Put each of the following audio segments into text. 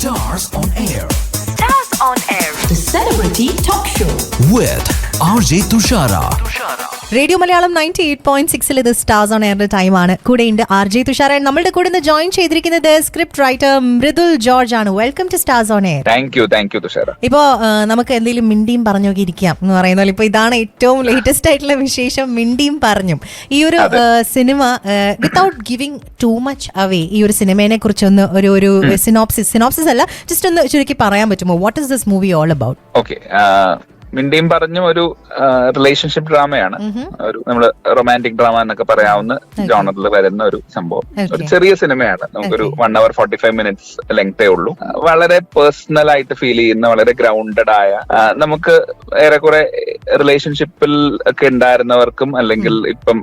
Stars on Air. Stars on Air. The Celebrity Talk Show. With RJ Tushara. Radio Malayalam 98.6 ഇത് stars on എയറിന്റെ ടൈമാണ്. കൂടെയുണ്ട് RJ Thushara. നമ്മളുടെ കൂടെ ഇന്ന് ജോയിൻ ചെയ്തിരിക്കുന്നത് സ്ക്രിപ്റ്റ് റൈറ്റർ മൃദുൽ ജോർജ് ആണ്. Welcome to stars on air. Thank you Tushara. ഇപ്പോ നമുക്ക് എന്തെങ്കിലും മിണ്ടിയും പറഞ്ഞൊക്കെ ഇരിക്കാം എന്ന് പറയുന്ന പോലെ ഇപ്പൊ ഇതാണ് ഏറ്റവും ലേറ്റസ്റ്റ് ആയിട്ടുള്ള വിശേഷം. മിണ്ടിയും പറഞ്ഞും ഈ ഒരു cinema without giving too much away ഈ ഒരു സിനിമയെ കുറിച്ചൊന്ന് ഒരു സിനോപ്സിസ് അല്ല, ജസ്റ്റ് ഒന്ന് ചുരുക്കി പറയാൻ പറ്റുമോ? What is this movie all about? Okay, മിണ്ടിയും പറഞ്ഞും ഒരു റിലേഷൻഷിപ്പ് ഡ്രാമയാണ്. ഒരു നമ്മള് റൊമാൻറ്റിക് ഡ്രാമ എന്നൊക്കെ പറയാവുന്ന ജോണറിൽ വരുന്ന ഒരു സംഭവം. ഒരു ചെറിയ സിനിമയാണ്. നമുക്കൊരു 1 hour 45 minutes ലെങ്തേ ഉള്ളൂ. വളരെ പേഴ്സണൽ ആയിട്ട് ഫീൽ ചെയ്യുന്ന, വളരെ ഗ്രൗണ്ടഡ് ആയ, നമുക്ക് ഏറെക്കുറെ റിലേഷൻഷിപ്പിൽ ഒക്കെ ഉണ്ടായിരുന്നവർക്കും അല്ലെങ്കിൽ ഇപ്പം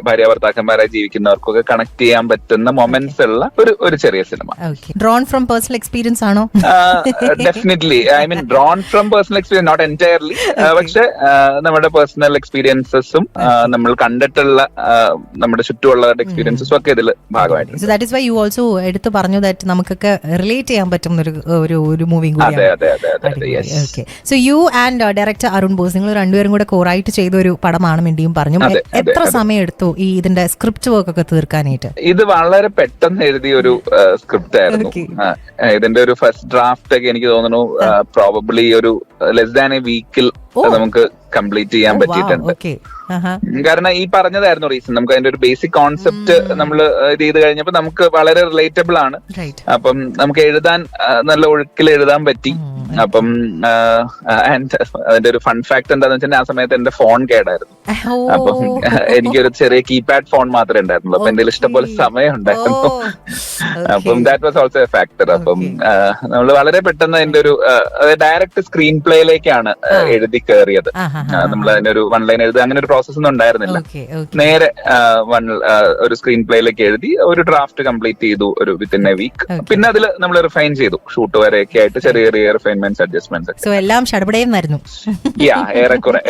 ഭാര്യ ഭർത്താക്കന്മാരായി ജീവിക്കുന്നവർക്കും ഒക്കെ കണക്ട് ചെയ്യാൻ പറ്റുന്ന മൊമെന്റ്സ് ഉള്ള ഒരു ചെറിയ സിനിമ. ഡ്രോൺ ഫ്രം പേഴ്സണൽ എക്സ്പീരിയൻസ് ആണോ? Definitely, I mean drawn from personal experience, not entirely. പക്ഷെ നമ്മുടെ പേഴ്സണൽ എക്സ്പീരിയൻസസും നമ്മൾ കണ്ടിട്ടുള്ള നമ്മുടെ ചുറ്റുമുള്ളവരുടെ എക്സ്പീരിയൻസസും ഒക്കെ ഇതിൽ ഭാഗമായിട്ടുണ്ട്. So that is why you also എടുത്തു പറഞ്ഞു that നമുക്കൊക്കെ റിലേറ്റ് ചെയ്യാൻ പറ്റുന്ന ഒരു മൂവിയും കൂടിയാണ്. Okay. So you and director Arun boss, നിങ്ങൾ രണ്ടുപേരും കൂടെ കോറായിട്ട് ചെയ്ത ഒരു പടമാണ് മിണ്ടിയും പറഞ്ഞു. എത്ര സമയം എടുത്തു ഈ ഇതിന്റെ സ്ക്രിപ്റ്റ് വർക്ക് ഒക്കെ തീർക്കാനായിട്ട്? ഇത് വളരെ പെട്ടെന്ന് എഴുതിയ ഒരു സ്ക്രിപ്റ്റ് ആയിരുന്നു. ഇതിന്റെ ഒരു ഫസ്റ്റ് ഡ്രാഫ്റ്റ് ഒക്കെ എനിക്ക് തോന്നുന്നു പ്രോബബ്ലി ഒരു ലെസ് ദാൻ എ വീക്കിൽ നമുക്ക് കംപ്ലീറ്റ് ചെയ്യാൻ പറ്റിയിട്ടുണ്ട്. കാരണം ഈ പറഞ്ഞതായിരുന്നു റീസൺ. നമുക്ക് അതിന്റെ ഒരു ബേസിക് കോൺസെപ്റ്റ് നമ്മൾ ഇത് ചെയ്ത് കഴിഞ്ഞപ്പോൾ നമുക്ക് വളരെ റിലേറ്റബിൾ ആണ്. അപ്പം നമുക്ക് എഴുതാൻ നല്ല ഒഴുക്കിൽ എഴുതാൻ പറ്റി. അപ്പം അതിന്റെ ഒരു ഫൺ ഫാക്ട് എന്താന്ന് വെച്ചാൽ ആ സമയത്ത് എന്റെ ഫോൺ കേടായിരുന്നു. അപ്പം എനിക്കൊരു ചെറിയ കീപാഡ് ഫോൺ മാത്രമേ ഉണ്ടായിരുന്നുള്ളൂ. അപ്പൊ എന്റെ ഇഷ്ടംപോലെ സമയം ഉണ്ടായിരുന്നു. അപ്പം that was also A factor. അപ്പം നമ്മൾ വളരെ പെട്ടെന്ന് അതിന്റെ ഒരു ഡയറക്റ്റ് സ്ക്രീൻ പ്ലേയിലേക്കാണ് എഴുതി കയറിയത്. നമ്മൾ അതിനൊരു വൺ ലൈൻ എഴുതുക അങ്ങനെ ഒരു പ്രോസസ് ഒന്നും ഉണ്ടായിരുന്നില്ല. നേരെ ഒരു സ്ക്രീൻ പ്ലേയിലേക്ക് എഴുതി ഒരു ഡ്രാഫ്റ്റ് കംപ്ലീറ്റ് ചെയ്തു ഒരു വിത്തിൻ എ വീക്ക്. പിന്നെ അതിൽ നമ്മൾ റിഫൈൻ ചെയ്തു, ഷൂട്ട് വരെയൊക്കെ ആയിട്ട് ചെറിയ ചെറിയ റിഫൈൻമെന്റ്സ്, അഡ്ജസ്റ്റ്മെന്റ്സ് എല്ലാം ഷടപടയെന്നായിരുന്നു. ഏറെക്കുറെ.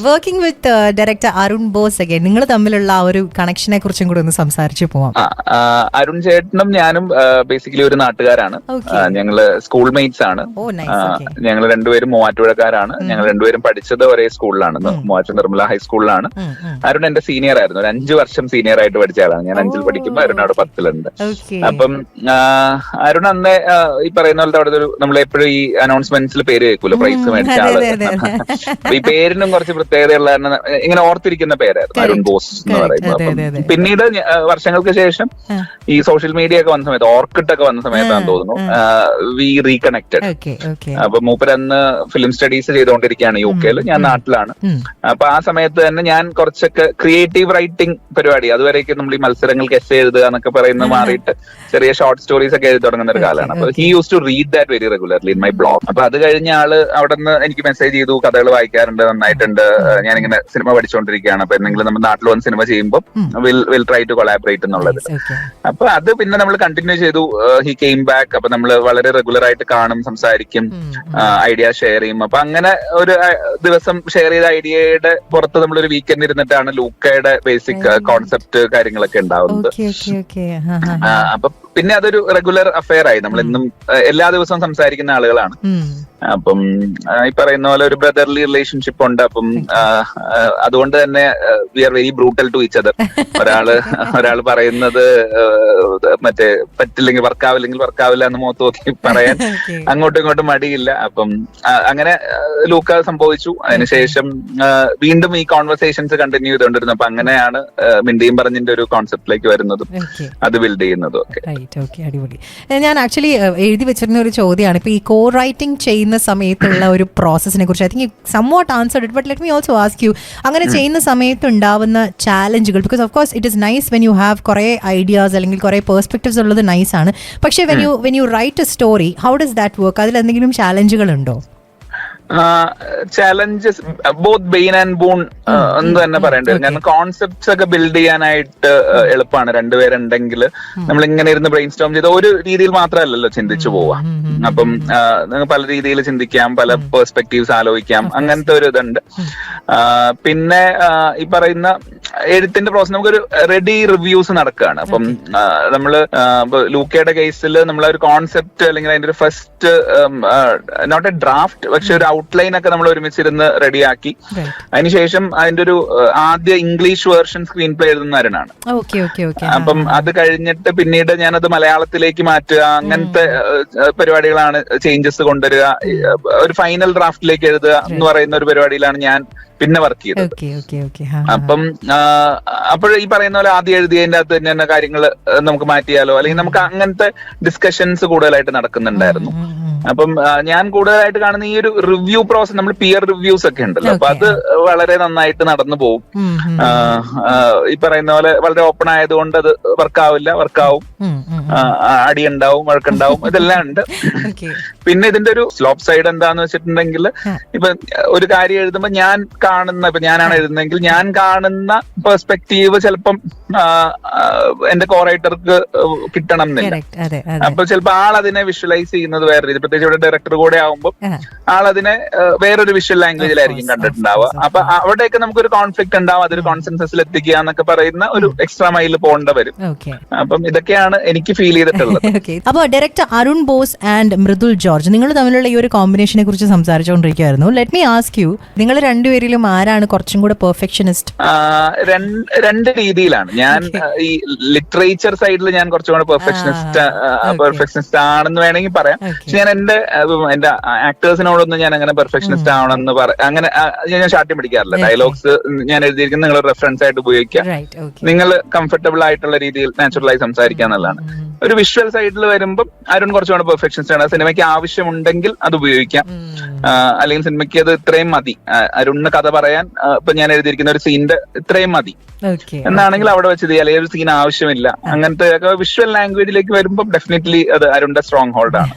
Working with director Arun boss again, നിങ്ങൾ തമ്മിലുള്ള ആ ഒരു കണക്ഷനെ കുറിച്ചും കൂടെ ഒന്ന് സംസാരിച്ചു പോവാം. അരുൺ ചേട്ടനും ഞാനും ബേസിക്കലി ഒരു നാട്ടുകാരാണ്. ഞങ്ങള് സ്കൂൾ മേറ്റ്സ് ആണ്. ഞങ്ങൾ രണ്ടുപേരും മൂവാറ്റുപുഴക്കാരാണ്. ഞങ്ങൾ രണ്ടുപേരും പഠിച്ചത് ഒരേ സ്കൂളിലാണ്, മൂവാറ്റുപുഴ നിർമ്മല ഹൈസ്കൂളിലാണ്. അരുൺ എന്റെ സീനിയർ ആയിരുന്നു. ഒരു 5 വർഷം സീനിയർ ആയിട്ട് പഠിച്ച ആളാണ്. ഞാൻ 5ൽ പഠിക്കുമ്പോൾ അരുൺ അവിടെ 10ലുണ്ട്. അപ്പം അരുൺ അന്ന് ഈ പറയുന്ന പോലത്തെ അവിടെ ഒരു നമ്മളെപ്പോഴും ഈ അനൗൺസ്മെന്റ്സിൽ പേര് കേൾക്കൂല്ലോ, പ്രൈസ് മേടിച്ച ആള്. അപ്പൊ ഈ പേരിനും കുറച്ച് പ്രത്യേകതയുള്ള ഇങ്ങനെ ഓർത്തിരിക്കുന്ന പേരായിരുന്നു അരുൺ ബോസ് എന്ന് പറയുന്നത്. അപ്പം പിന്നീട് വർഷങ്ങൾക്ക് ശേഷം ഈ സോഷ്യൽ മീഡിയ ഒക്കെ വന്ന സമയത്ത്, ഓർക്കിഡ് ഒക്കെ വന്ന സമയത്താണെന്ന് തോന്നുന്നു, വി റീകണക്റ്റഡ്. അപ്പൊ മൂപ്പരന്ന് ഫിലിം സ്റ്റഡീസ് ചെയ്തുകൊണ്ടിരിക്കുകയാണ് UK-ൽ, ഞാൻ നാട്ടിലാണ്. അപ്പൊ ആ സമയത്ത് തന്നെ ഞാൻ കുറച്ചൊക്കെ ക്രിയേറ്റീവ് റൈറ്റിംഗ് പരിപാടി, അതുവരെയൊക്കെ നമ്മൾ ഈ മത്സരങ്ങൾക്ക് എസ്സേ എഴുതുക എന്നൊക്കെ പറയുന്നത് മാറിയിട്ട് ചെറിയ ഷോർട്ട് സ്റ്റോറീസ് ഒക്കെ എഴുതി തുടങ്ങുന്ന ഒരു കാലമാണ്. അപ്പൊ he use to read that very regularly in my blog. അപ്പൊ അത് കഴിഞ്ഞ ആള് അവിടെ നിന്ന് എനിക്ക് മെസ്സേജ് ചെയ്തു, കഥകൾ വായിക്കാറുണ്ട്, നന്നായിട്ടുണ്ട്, ഞാനിങ്ങനെ സിനിമ പഠിച്ചുകൊണ്ടിരിക്കുകയാണ്, അപ്പൊ എന്തെങ്കിലും നമ്മുടെ നാട്ടിൽ വന്ന് സിനിമ ചെയ്യുമ്പോൾ വിൽ ട്രൈ ടു കൊളാബറേറ്റ് എന്നുള്ളത്. അപ്പൊ അത് പിന്നെ നമ്മൾ കണ്ടിന്യൂ ചെയ്തു. He came back. അപ്പൊ നമ്മൾ വളരെ റെഗുലർ ആയിട്ട് കാണും, സംസാരിക്കും, ഐഡിയ ഷെയർ ചെയ്യും. അപ്പൊ അങ്ങനെ ഒരു ദിവസം ഷെയർ ചെയ്ത ഐഡിയയുടെ പുറത്ത് നമ്മളൊരു വീക്കെൻഡ് ഇരുന്നിട്ടാണ് ലൂക്കയുടെ ബേസിക് കോൺസെപ്റ്റ് കാര്യങ്ങളൊക്കെ ഉണ്ടാവുന്നത്. അപ്പൊ പിന്നെ അതൊരു റെഗുലർ അഫെയർ ആയി. നമ്മൾ ഇന്നും എല്ലാ ദിവസവും സംസാരിക്കുന്ന ആളുകളാണ്. അപ്പം ഈ പറയുന്ന പോലെ ഒരു ബ്രദർലി റിലേഷൻഷിപ്പ് ഉണ്ട്. അപ്പം അതുകൊണ്ട് തന്നെ we are very brutal to each other. ഒരാൾ പറയുന്നത് മറ്റേ പറ്റില്ലെങ്കിൽ വർക്കാവില്ല എന്ന് മുഖത്ത് നോക്കി പറയാൻ അങ്ങോട്ടും ഇങ്ങോട്ടും മടിയില്ല. അപ്പം അങ്ങനെ ലൂക്ക സംഭവിച്ചു. അതിനുശേഷം വീണ്ടും ഈ കോൺവെർസേഷൻസ് കണ്ടിന്യൂ ചെയ്തുകൊണ്ടിരുന്നു. അപ്പൊ അങ്ങനെയാണ് മിണ്ടിയും പറഞ്ഞിന്റെ ഒരു കോൺസെപ്റ്റിലേക്ക് വരുന്നതും അത് ബിൽഡ് ചെയ്യുന്നതും ഒക്കെ. അടിപൊളി. ഞാൻ ആക്ച്വലി എഴുതി വെച്ചിരുന്ന ഒരു ചോദ്യമാണ്, ഇപ്പൊ ഈ കോ റൈറ്റിംഗ് ചെയ്യുന്ന സമയത്തുള്ള ഒരു പ്രോസസ്സിനെ കുറിച്ച്. I think somewhat answered it, but let me also ask you, അങ്ങനെ ചെയ്യുന്ന സമയത്ത് ഉണ്ടാവുന്ന ചാലഞ്ചുകൾ. Because of course it is nice when you have കുറെ ഐഡിയാസ് അല്ലെങ്കിൽ കുറെ പെർസ്പെക്റ്റീവ്സ് ഉള്ളത് നൈസ് ആണ്. പക്ഷേ when you write a story, how does that work? അതിൽ എന്തെങ്കിലും ചാലഞ്ചുകൾ ഉണ്ടോ? Challenges both bane and boon എന്ന് തന്നെ പറയേണ്ടി വരും. കാരണം കോൺസെപ്റ്റ്സ് ഒക്കെ ബിൽഡ് ചെയ്യാനായിട്ട് എളുപ്പമാണ് രണ്ടുപേരുണ്ടെങ്കിൽ. നമ്മൾ ഇങ്ങനെ ഇരുന്ന് ബ്രെയിൻ സ്റ്റോം ചെയ്ത് ഒരു രീതിയിൽ മാത്രമല്ലല്ലോ ചിന്തിച്ചു പോവാ. അപ്പം പല രീതിയിൽ ചിന്തിക്കാം, പല പെർസ്പെക്റ്റീവ്സ് ആലോചിക്കാം, അങ്ങനത്തെ ഒരു ഇതുണ്ട്. പിന്നെ ഈ പറയുന്ന എഴുത്തിന്റെ പ്രോസസ് നമുക്കൊരു റെഡി റിവ്യൂസ് നടക്കുകയാണ്. അപ്പം നമ്മള് ലൂക്കയുടെ കേസിൽ നമ്മളെ ഒരു കോൺസെപ്റ്റ് അല്ലെങ്കിൽ അതിന്റെ ഒരു ഫസ്റ്റ് നോട്ട് എ ഡ്രാഫ്റ്റ് പക്ഷെ ഒരു ഔട്ട്ലൈൻ ഒക്കെ നമ്മൾ ഒരുമിച്ചിരുന്ന് റെഡിയാക്കി. അതിനുശേഷം അതിന്റെ ഒരു ആദ്യ ഇംഗ്ലീഷ് വേർഷൻ സ്ക്രീൻ പ്ലേ എഴുതുന്നവരാണ്. അപ്പം അത് കഴിഞ്ഞിട്ട് പിന്നീട് ഞാനത് മലയാളത്തിലേക്ക് മാറ്റുക, അങ്ങനത്തെ പരിപാടികളാണ്, ചേഞ്ചസ് കൊണ്ടുവരിക, ഒരു ഫൈനൽ ഡ്രാഫ്റ്റിലേക്ക് എഴുതുക എന്ന് പറയുന്ന ഒരു പരിപാടിയിലാണ് ഞാൻ പിന്നെ വർക്ക് ചെയ്തത്. അപ്പം അപ്പോൾ ഈ പറയുന്ന പോലെ ആദ്യം എഴുതിയതിന്റെ അകത്ത് തന്നെ കാര്യങ്ങൾ നമുക്ക് മാറ്റിയാലോ, അല്ലെങ്കിൽ നമുക്ക് അങ്ങനത്തെ ഡിസ്കഷൻസ് കൂടുതലായിട്ട് നടക്കുന്നുണ്ടായിരുന്നു. അപ്പം ഞാൻ കൂടുതലായിട്ട് കാണുന്ന ഈ ഒരു റിവ്യൂ പ്രോസസ്, നമ്മൾ പിയർ റിവ്യൂസ് ഒക്കെ ഉണ്ടല്ലോ, അപ്പൊ അത് വളരെ നന്നായിട്ട് നടന്നു പോകും. ഈ പറയുന്ന പോലെ വളരെ ഓപ്പൺ ആയതുകൊണ്ട് അത് വർക്കാവും, അടിയുണ്ടാവും, വഴക്കുണ്ടാവും, ഇതെല്ലാം ഉണ്ട്. പിന്നെ ഇതിന്റെ ഒരു സ്ലോപ്പ് സൈഡ് എന്താന്ന് വെച്ചിട്ടുണ്ടെങ്കിൽ, ഇപ്പൊ ഒരു കാര്യം എഴുതുമ്പോ ഇപ്പൊ ഞാനാണ് എഴുതുന്നതെങ്കിൽ ഞാൻ കാണുന്ന പെർസ്പെക്റ്റീവ് ചിലപ്പം എന്റെ കോറൈറ്റർക്ക് കിട്ടണം എന്നില്ല. അപ്പൊ ചിലപ്പോ ആളതിനെ വിഷ്വലൈസ് ചെയ്യുന്നത് വേറെ രീതി, പ്രത്യേകിച്ച് ഇവിടെ ഡയറക്ടർ കൂടെ ആവുമ്പോൾ ആളതിനെ വേറൊരു വിഷ്വൽ ലാംഗ്വേജിലായിരിക്കും കണ്ടിട്ടുണ്ടാവുക. അപ്പൊ അവിടെയൊക്കെ നമുക്കൊരു കോൺഫ്ലിക്ട് ഉണ്ടാവും, അതൊരു കോൺസെൻസസിൽ എത്തിക്കുക എന്നൊക്കെ പറയുന്ന ഒരു എക്സ്ട്രാ മൈൽ പോകേണ്ട വരും. അപ്പം ഇതൊക്കെയാണ് എനിക്ക് ഫീൽ ചെയ്തിട്ടുള്ളത്. അപ്പൊ director Arun boss and Mridul George, നിങ്ങൾ തമ്മിലുള്ള ഈ ഒരു കോമ്പിനേഷനെ കുറിച്ച് സംസാരിച്ചുകൊണ്ടിരിക്കുകയായിരുന്നു. ലെറ്റ് മീ ആസ്ക് യു, നിങ്ങൾ രണ്ടുപേരിലും ആരാണ് കുറച്ചും കൂടെ പെർഫെക്ഷനിസ്റ്റ്? രണ്ട് രീതിയിലാണ്. ഞാൻ ഈ ലിറ്ററേച്ചർ സൈഡിൽ ഞാൻ കുറച്ചും കൂടെ പെർഫെക്ഷനിസ്റ്റ് ആണെന്ന് വേണമെങ്കിൽ പറയാം. പക്ഷെ ഞാൻ എന്റെ ആക്ടേഴ്സിനോടൊന്നും ഞാൻ അങ്ങനെ പെർഫെക്ഷനിസ്റ്റ് ആവണമെന്ന് അങ്ങനെ ഞാൻ ശാഠ്യം പിടിക്കാറില്ല. ഡയലോഗ്സ് ഞാൻ എഴുതിയിരിക്കുന്നത് നിങ്ങൾ റെഫറൻസ് ആയിട്ട് ഉപയോഗിക്കുക, നിങ്ങൾ കംഫർട്ടബിൾ ആയിട്ടുള്ള രീതിയിൽ നാച്ചുറലായി സംസാരിക്കുക എന്നുള്ളതാണ്. ഒരു വിഷ്വൽ സൈഡിൽ വരുമ്പോൾ അരുൺ കുറച്ചുകൂടെ പെർഫെക്ഷനിസ്റ്റ് ആണ്. സിനിമയ്ക്ക് ആവശ്യമുണ്ടെങ്കിൽ അത് ഉപയോഗിക്കാം, അല്ലെങ്കിൽ സിനിമയ്ക്ക് അത് ഇത്രയും മതി, അരുണിന് കഥ പറയാൻ ഇപ്പൊ ഞാൻ എഴുതിയിരിക്കുന്ന ഒരു സീനിന്റെ ഇത്രയും മതി എന്നാണെങ്കിൽ അവിടെ വെച്ച് ചെയ്യാം, അല്ലെങ്കിൽ ഒരു സീൻ ആവശ്യമില്ല. അങ്ങനത്തെ വിഷ്വൽ ലാംഗ്വേജിലേക്ക് വരുമ്പോൾ ഡെഫിനറ്റ്ലി അത് അരുണിന്റെ സ്ട്രോങ് ഹോൾഡ് ആണ്.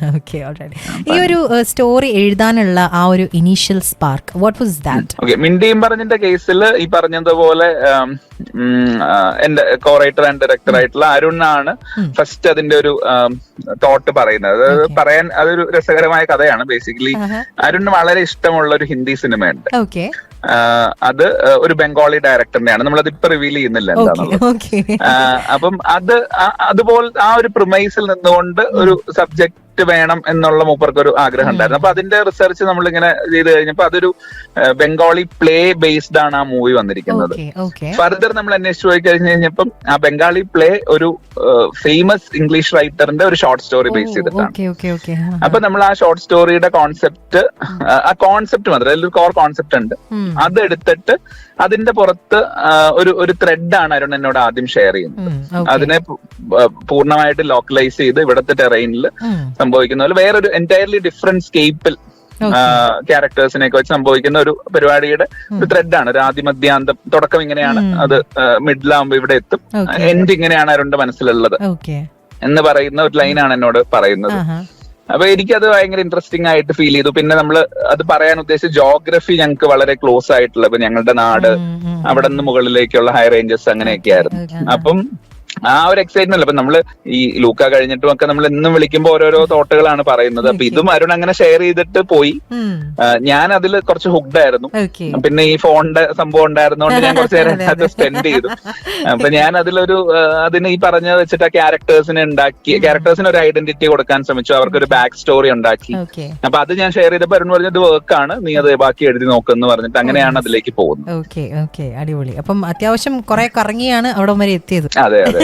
ഈ ഒരു സ്റ്റോറി എഴുതാനുള്ള ആ ഒരു initial spark, what was that? Okay, മിണ്ടിയും പറഞ്ഞിന്റെ കേസിൽ ഈ പറഞ്ഞതുപോലെ എന്റെ കോറൈറ്റർ ആൻഡ് ഡയറക്ടർ ആയിട്ടുള്ള അരുണാണ് ഫസ്റ്റ് അതിന്റെ ഒരു തോട്ട് പറയുന്നത്. പറയാൻ അതൊരു രസകരമായ കഥയാണ്. ബേസിക്കലി അരുണിന് വളരെ ഇഷ്ടമുള്ള ഒരു ഹിന്ദി സിനിമയുണ്ട്. അത് ഒരു ബംഗാളി ഡയറക്ടറിനെയാണ്, നമ്മളത് ഇപ്പൊ റിവീൽ ചെയ്യുന്നില്ല എന്താണെന്നുള്ളത്. അപ്പം അതുപോലെ ആ ഒരു പ്രിമൈസിൽ നിന്നുകൊണ്ട് ഒരു സബ്ജക്ട് വേണം എന്നുള്ള മൂപ്പർക്ക് ഒരു ആഗ്രഹം ഉണ്ടായിരുന്നു. അപ്പൊ അതിന്റെ റിസർച്ച് നമ്മളിങ്ങനെ ചെയ്ത് കഴിഞ്ഞപ്പോ അതൊരു ബംഗാളി പ്ലേ ബേസ്ഡ് ആണ് ആ മൂവി വന്നിരിക്കുന്നത്. ഫർദർ നമ്മൾ അന്വേഷിച്ചു പോയി കഴിഞ്ഞപ്പം ആ ബംഗാളി പ്ലേ ഒരു ഫേമസ് ഇംഗ്ലീഷ് റൈറ്ററിന്റെ ഒരു ഷോർട്ട് സ്റ്റോറി ബേസ് ചെയ്തിട്ടാണ്. അപ്പൊ നമ്മൾ ആ ഷോർട്ട് സ്റ്റോറിയുടെ കോൺസെപ്റ്റ് മാത്രം, അതിലൊരു കോർ കോൺസെപ്റ്റ് ഉണ്ട്, അതെടുത്തിട്ട് അതിന്റെ പുറത്ത് ഒരു ത്രെഡാണ് അരുൺ എന്നോട് ആദ്യം ഷെയർ ചെയ്യുന്നത്. അതിനെ പൂർണ്ണമായിട്ട് ലോക്കലൈസ് ചെയ്ത് ഇവിടുത്തെ ടെറൈനിൽ സംഭവിക്കുന്ന പോലെ വേറൊരു എൻറ്റയർലി ഡിഫറെന്റ് സ്കേപ്പിൽ ക്യാരക്ടേഴ്സിനെയൊക്കെ വെച്ച് സംഭവിക്കുന്ന ഒരു പരിപാടിയുടെ ഒരു ത്രെഡാണ്. ഒരു ആദ്യമധ്യാന്തം, തുടക്കം ഇങ്ങനെയാണ്, അത് മിഡിലാകുമ്പോ ഇവിടെ എത്തും, എൻഡ് ഇങ്ങനെയാണ് അരുണിന്റെ മനസ്സിലുള്ളത് എന്ന് പറയുന്ന ഒരു ലൈനാണ് എന്നോട് പറയുന്നത്. അപ്പൊ എനിക്കത് ഭയങ്കര ഇൻട്രസ്റ്റിംഗ് ആയിട്ട് ഫീൽ ചെയ്തു. പിന്നെ നമ്മൾ അത് പറയാൻ ഉദ്ദേശിച്ച ജോഗ്രഫി ഞങ്ങൾക്ക് വളരെ ക്ലോസ് ആയിട്ടുള്ള, ഇപ്പൊ ഞങ്ങളുടെ നാട് അവിടെ നിന്ന് മുകളിലേക്കുള്ള ഹൈ റേഞ്ചസ് അങ്ങനെയൊക്കെ ആയിരുന്നു. അപ്പം ആ ഒരു എക്സൈറ്റ്മെന്റ്. അപ്പൊ നമ്മള് ഈ ലൂക്ക കഴിഞ്ഞിട്ടും ഒക്കെ നമ്മൾ എന്നും വിളിക്കുമ്പോൾ ഓരോരോ തോട്ടുകളാണ് പറയുന്നത്. അപ്പൊ ഇതും അരുൺ അങ്ങനെ ഷെയർ ചെയ്തിട്ട് പോയി. ഞാൻ അതിൽ കുറച്ച് ഹുക്ഡ് ആയിരുന്നു. പിന്നെ ഈ ഫോണിന്റെ സംഭവം ഉണ്ടായിരുന്നോണ്ട് ഞാൻ കുറച്ച് നേരം അത് സ്പെൻഡ് ചെയ്തു. അപ്പൊ ഞാൻ അതിന് ഈ പറഞ്ഞ വെച്ചിട്ട് ആ ക്യാരക്ടേഴ്സിന് ഒരു ഐഡന്റിറ്റി കൊടുക്കാൻ ശ്രമിച്ചു, അവർക്കൊരു ബാക്ക് സ്റ്റോറി ഉണ്ടാക്കി. അപ്പൊ അത് ഞാൻ ഷെയർ ചെയ്തപ്പോൾ അരുൺ പറഞ്ഞത് വർക്കാണ്, നീ അത് ബാക്കി എഴുതി നോക്കെന്ന് പറഞ്ഞിട്ട് അങ്ങനെയാണ് അതിലേക്ക് പോകുന്നത്. അടിപൊളി. അപ്പം അത്യാവശ്യം കുറെ കറങ്ങിയാണ് അവിടെ വരെ എത്തിയത്. അതെ അതെ.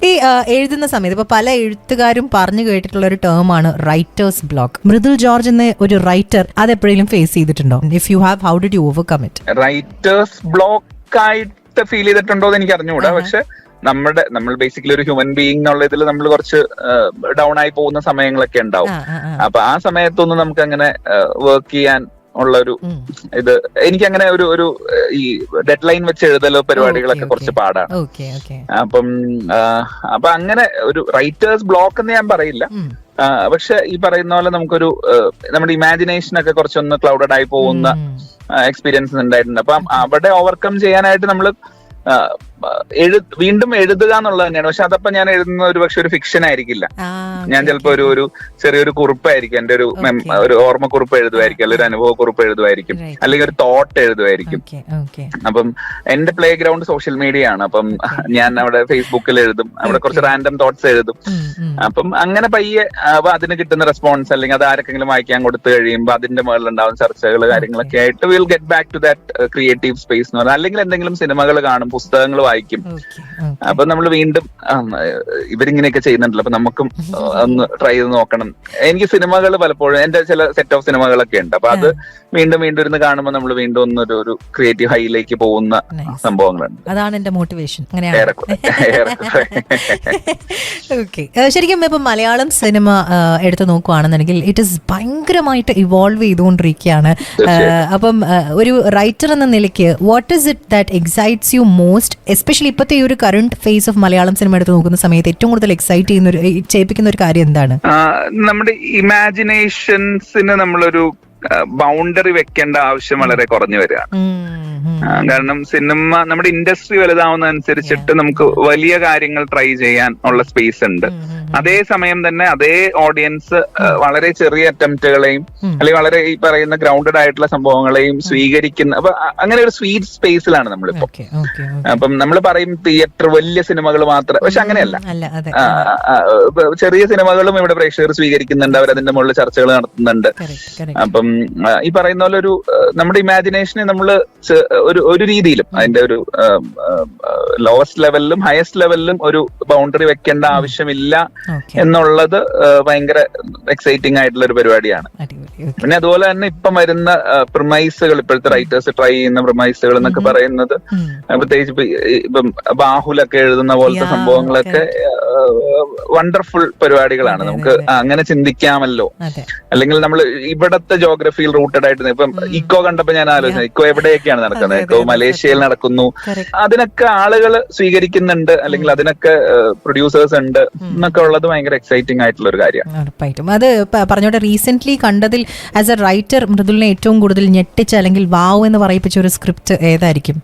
ഈ എഴുതുന്ന സമയത്ത് ഇപ്പൊ പല എഴുത്തുകാരും പറഞ്ഞു കേട്ടിട്ടുള്ള ഒരു ടേമാണ് റൈറ്റേഴ്സ് ബ്ലോക്ക്. മൃദുൽ ജോർജ് എന്ന ഒരു റൈറ്റർ അത് എപ്പോഴെങ്കിലും ഫേസ് ചെയ്തിട്ടുണ്ടോ? If you have, how did you overcome it? Writers block ആയിട്ട് ഫീൽ ചെയ്തിട്ടുണ്ടോ എന്ന് എനിക്ക് അറിഞ്ഞുകൂടാ. പക്ഷെ നമ്മൾ ബേസിക്കലി ഒരു ഹ്യൂമൻ ബീയിങ് എന്നുള്ള ഇതിൽ നമ്മൾ കുറച്ച് ഡൗൺ ആയി പോകുന്ന സമയങ്ങളൊക്കെ ഉണ്ടാവും. അപ്പൊ ആ സമയത്തൊന്നും നമുക്ക് അങ്ങനെ വർക്ക് ചെയ്യാൻ ഉള്ളൊരു ഇത് എനിക്കങ്ങനെ ഒരു ഈ ഡെഡ് ലൈൻ വെച്ച് എഴുതലോ പരിപാടികളൊക്കെ കുറച്ച് പാടാണ്. അപ്പൊ അങ്ങനെ ഒരു റൈറ്റേഴ്സ് ബ്ലോക്ക് എന്ന് ഞാൻ പറയില്ല. പക്ഷെ ഈ പറയുന്ന പോലെ നമുക്കൊരു നമ്മുടെ ഇമാജിനേഷൻ ഒക്കെ കുറച്ചൊന്ന് ക്ലൗഡഡ് ആയി പോകുന്ന എക്സ്പീരിയൻസ് ഉണ്ടായിട്ടുണ്ട്. അപ്പം അവിടെ ഓവർകം ചെയ്യാനായിട്ട് നമ്മൾ വീണ്ടും എഴുതുക എന്നുള്ളത് തന്നെയാണ്. പക്ഷെ അതപ്പം ഞാൻ എഴുതുന്ന ഒരു പക്ഷെ ഒരു ഫിക്ഷൻ ആയിരിക്കില്ല. ഞാൻ ചിലപ്പോ ഒരു ചെറിയൊരു കുറിപ്പായിരിക്കും, എന്റെ ഒരു ഓർമ്മക്കുറിപ്പ് എഴുതുമായിരിക്കും, അല്ലെങ്കിൽ ഒരു അനുഭവ കുറിപ്പ് എഴുതുമായിരിക്കും, അല്ലെങ്കിൽ ഒരു തോട്ട് എഴുതുമായിരിക്കും. അപ്പം എന്റെ പ്ലേ ഗ്രൗണ്ട് സോഷ്യൽ മീഡിയ ആണ്. അപ്പം ഞാൻ അവിടെ ഫേസ്ബുക്കിൽ എഴുതും, അവിടെ കുറച്ച് റാൻഡം തോട്ട്സ് എഴുതും. അപ്പം അങ്ങനെ പയ്യെ അതിന് കിട്ടുന്ന റെസ്പോൺസ്, അല്ലെങ്കിൽ അത് ആർക്കെങ്കിലും വായിക്കാൻ കൊടുത്തു കഴിയുമ്പോൾ അതിന്റെ മുകളിലുണ്ടാവുന്ന ചർച്ചകൾ കാര്യങ്ങളൊക്കെ ആയിട്ട് will get back to that creative space എന്ന് പറഞ്ഞാൽ. അല്ലെങ്കിൽ എന്തെങ്കിലും സിനിമകൾ കാണും, പുസ്തകങ്ങൾ വായിക്കും. അപ്പൊ നമ്മൾ വീണ്ടും ഇവരിങ്ങനെയൊക്കെ ചെയ്യുന്നുണ്ടല്ലോ, അപ്പൊ നമുക്കും ഒന്ന് ട്രൈ ചെയ്ത് നോക്കണം. എനിക്ക് സിനിമകൾ പലപ്പോഴും എന്റെ ചില സെറ്റ് ഓഫ് സിനിമകളൊക്കെ ഉണ്ട്. അപ്പൊ അത് വീണ്ടും വീണ്ടും ഇരുന്ന് കാണുമ്പോൾ നമ്മൾ വീണ്ടും ഒന്നൊരു ക്രിയേറ്റീവ് ഹൈയിലേക്ക് പോകുന്ന സംഭവങ്ങളുണ്ട്. അതാണ് എന്റെ മോട്ടിവേഷൻ. ശരിക്കും ഇപ്പൊ മലയാളം സിനിമ എടുത്തു നോക്കുകയാണെന്നുണ്ടെങ്കിൽ ഇറ്റ് ഇസ് ഭയങ്കരമായിട്ട് ഇവോൾവ് ചെയ്തുകൊണ്ടിരിക്കുകയാണ്. അപ്പം ഒരു റൈറ്റർ എന്ന നിലയ്ക്ക് what is it that excites U most, especially ഇപ്പോഴത്തെ ഈ ഒരു current phase of Malayalam cinema എടുത്ത് നോക്കുന്ന സമയത്ത് ഏറ്റവും കൂടുതൽ എക്സൈറ്റ് ചെയ്യുന്ന ചെയ്യിപ്പിക്കുന്ന ഒരു കാര്യം എന്താണ്? നമ്മുടെ ഇമാജിനേഷൻസിന് നമ്മളൊരു ബൗണ്ടറി വെക്കേണ്ട ആവശ്യം വളരെ കുറഞ്ഞു വരികയാണ്. കാരണം സിനിമ, നമ്മുടെ ഇൻഡസ്ട്രി വലുതാവുന്നതനുസരിച്ചിട്ട് നമുക്ക് വലിയ കാര്യങ്ങൾ ട്രൈ ചെയ്യാൻ ഉള്ള സ്പേസ് ഉണ്ട്. അതേസമയം തന്നെ അതേ ഓഡിയൻസ് വളരെ ചെറിയ അറ്റംപ്റ്റുകളെയും അല്ലെങ്കിൽ വളരെ ഈ പറയുന്ന ഗ്രൗണ്ടഡ് ആയിട്ടുള്ള സംഭവങ്ങളെയും സ്വീകരിക്കുന്ന, അപ്പൊ അങ്ങനെ ഒരു സ്വീറ്റ് സ്പേസിലാണ് നമ്മളിപ്പോ. അപ്പം നമ്മൾ പറയും തിയേറ്റർ വലിയ സിനിമകൾ മാത്രം, പക്ഷെ അങ്ങനെയല്ല. ചെറിയ സിനിമകളും ഇവിടെ പ്രേക്ഷകർ സ്വീകരിക്കുന്നുണ്ട്, അവരതിന്റെ മുകളിൽ ചർച്ചകൾ നടത്തുന്നുണ്ട്. അപ്പം ഈ പറയുന്ന പോലെ ഒരു നമ്മുടെ ഇമാജിനേഷനെ നമ്മൾ ഒരു രീതിയിലും അതിന്റെ ഒരു ലോവസ്റ്റ് ലെവലിലും ഹയസ്റ്റ് ലെവലിലും ഒരു ബൗണ്ടറി വെക്കേണ്ട ആവശ്യമില്ല എന്നുള്ളത് ഭയങ്കര എക്സൈറ്റിംഗ് ആയിട്ടുള്ള ഒരു പരിപാടിയാണ്. പിന്നെ അതുപോലെ തന്നെ ഇപ്പം വരുന്ന പ്രിമൈസുകൾ, ഇപ്പോഴത്തെ റൈറ്റേഴ്സ് ട്രൈ ചെയ്യുന്ന പ്രിമൈസുകൾ എന്നൊക്കെ പറയുന്നത്, പ്രത്യേകിച്ച് ഇപ്പം ബാഹുലൊക്കെ എഴുതുന്ന പോലത്തെ സംഭവങ്ങളൊക്കെ വണ്ടർഫുൾ പരിപാടികളാണ്. നമുക്ക് അങ്ങനെ ചിന്തിക്കാമല്ലോ. അല്ലെങ്കിൽ നമ്മൾ ഇവിടത്തെ ജോഗ്രഫിയിൽ റൂട്ടഡ് ആയിട്ട് ഇപ്പം ഇക്കോ കണ്ടപ്പോ ഞാൻ ആലോചിച്ചു, ഇക്കോ എവിടെയൊക്കെയാണ് നടക്കുന്നത്? ഇക്കോ മലേഷ്യയിൽ നടക്കുന്നു. അതിനൊക്കെ ആളുകൾ സ്വീകരിക്കുന്നുണ്ട്, അല്ലെങ്കിൽ അതിനൊക്കെ പ്രൊഡ്യൂസേഴ്സ് ഉണ്ട് എന്നൊക്കെ ഉള്ളത് ഭയങ്കര എക്സൈറ്റിംഗ് ആയിട്ടുള്ള ഒരു കാര്യമാണ്. ഉറപ്പായിട്ടും. അത് പറഞ്ഞോട്ടെ, റീസെന്റ് കണ്ടതിൽ ആസ് എ റൈറ്റർ മൃദുലിനെ ഏറ്റവും കൂടുതൽ ഞെട്ടിച്ച അല്ലെങ്കിൽ വാവ് എന്ന് പറയിപ്പിച്ച ഒരു സ്ക്രിപ്റ്റ് ഏതായിരിക്കും?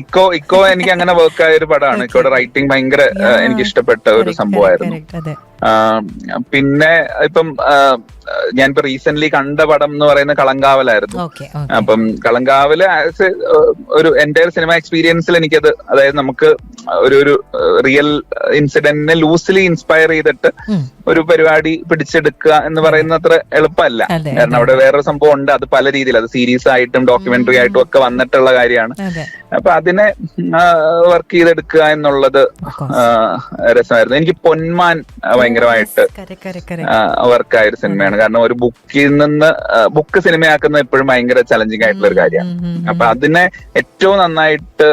ഇക്കോ എനിക്ക് അങ്ങനെ വർക്ക് ആയ ഒരു പടമാണ്. ഇക്കോയുടെ റൈറ്റിംഗ് ഭയങ്കര എനിക്ക് ഇഷ്ടപ്പെട്ട ഒരു സംഭവമായിരുന്നു. പിന്നെ ഇപ്പം ഞാനിപ്പോ റീസെന്റ് കണ്ട പടം എന്ന് പറയുന്ന കളങ്കാവലായിരുന്നു. അപ്പം കളങ്കാവല് ഒരു എന്റെ സിനിമ എക്സ്പീരിയൻസിൽ എനിക്കത്, അതായത് നമുക്ക് ഒരു റിയൽ ഇൻസിഡന്റിനെ ലൂസ്ലി ഇൻസ്പയർ ചെയ്തിട്ട് ഒരു പരിപാടി പിടിച്ചെടുക്കുക എന്ന് പറയുന്ന അത്ര എളുപ്പമല്ല. കാരണം അവിടെ വേറൊരു സംഭവം ഉണ്ട്, അത് പല രീതിയിൽ, അത് സീരീസ് ആയിട്ടും ഡോക്യുമെന്ററി ആയിട്ടും ഒക്കെ വന്നിട്ടുള്ള കാര്യമാണ്. അപ്പൊ അതിനെ വർക്ക് ചെയ്തെടുക്കുക എന്നുള്ളത് രസമായിരുന്നു. എനിക്ക് പൊന്മാൻ ഭയങ്കരമായിട്ട് വർക്കായ ഒരു സിനിമയാണ്. കാരണം ഒരു ബുക്കിൽ നിന്ന് ബുക്ക് സിനിമയാക്കുന്നത് എപ്പോഴും ഭയങ്കര ചലഞ്ചിങ് ആയിട്ടുള്ള ഒരു കാര്യമാണ്. അപ്പൊ അതിനെ ഏറ്റവും നന്നായിട്ട്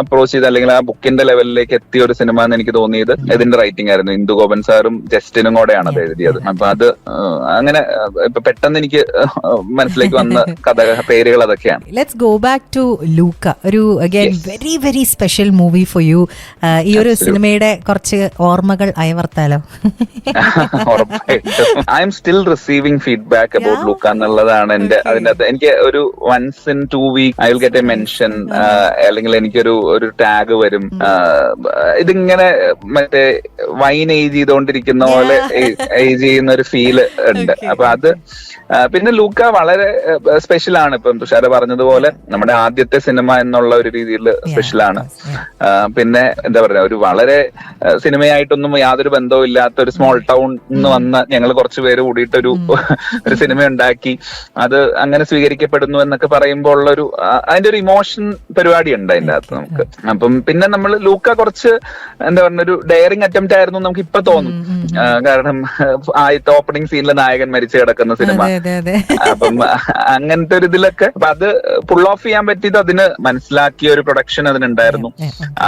അപ്രോച്ച് ചെയ്ത്, അല്ലെങ്കിൽ ആ ബുക്കിന്റെ ലെവലിലേക്ക് എത്തിയ ഒരു സിനിമ എന്ന് എനിക്ക് തോന്നിയത് ഇതിന്റെ റൈറ്റിംഗ് ആയിരുന്നു. ഇന്ദു ഗോപൻ സാറും ജസ്റ്റിനും കൂടെയാണ് അത് എഴുതിയത്. അപ്പൊ അത് അങ്ങനെ ഇപ്പൊ പെട്ടെന്ന് എനിക്ക് മനസ്സിലേക്ക് വന്ന പേരുകൾ അതൊക്കെയാണ്. Let's go back to Luca. ഒരു again very very special movie for you. ഈ ഒരു സിനിമയുടെ കുറച്ച് ഓർമ്മകൾ അയവർത്താലോ? I am still receiving feedback about Luca എന്നുള്ളതാണ് എന്റെ അതിനകത്ത്. എനിക്ക് ഒരു once in 2 weeks I will get a mention, അല്ലെങ്കിൽ എനിക്കൊരു ടാഗ് വരും. ഇതിങ്ങനെ മറ്റേ വൈൻ ഏജ് ചെയ്തുകൊണ്ടിരിക്കുന്ന പോലെ ഏജ് ചെയ്യുന്ന ഒരു ഫീല് ഉണ്ട്. അപ്പൊ അത് പിന്നെ ലൂക്ക വളരെ സ്പെഷ്യലാണ്. ഇപ്പം തുഷാര പറഞ്ഞതുപോലെ നമ്മുടെ ആദ്യത്തെ സിനിമ എന്നുള്ള ഒരു രീതിയിൽ സ്പെഷ്യലാണ്. പിന്നെ എന്താ പറയുക, ഒരു വളരെ സിനിമയായിട്ടൊന്നും യാതൊരു ബന്ധവും ഇല്ലാത്ത ഒരു സ്മോൾ ടൗൺ നിന്ന് വന്ന ഞങ്ങൾ കുറച്ചു പേര് കൂടിയിട്ട് ഒരു സിനിമ ഉണ്ടാക്കി, അത് അങ്ങനെ സ്വീകരിക്കപ്പെടുന്നു എന്നൊക്കെ പറയുമ്പോൾ ഉള്ളൊരു അതിന്റെ ഒരു ഇമോഷൻ പരിപാടി ഉണ്ട് അതിന്റെ അകത്ത് നമുക്ക്. അപ്പം പിന്നെ നമ്മൾ ലൂക്ക കുറച്ച് എന്താ പറയുക, ഒരു ഡെയറിങ് അറ്റംപ്റ്റ് ആയിരുന്നു നമുക്ക് ഇപ്പൊ തോന്നും. കാരണം ആദ്യത്തെ ഓപ്പണിംഗ് സീനിലെ നായകൻ മരിച്ചു കിടക്കുന്ന സിനിമ. അപ്പം അങ്ങനത്തെ ഒരു ഇതിലൊക്കെ അപ്പൊ അത് പുൾ ഓഫ് ചെയ്യാൻ പറ്റിയത് അതിന് മനസ്സിലാക്കിയ ഒരു പ്രൊഡക്ഷൻ അതിനുണ്ടായിരുന്നു.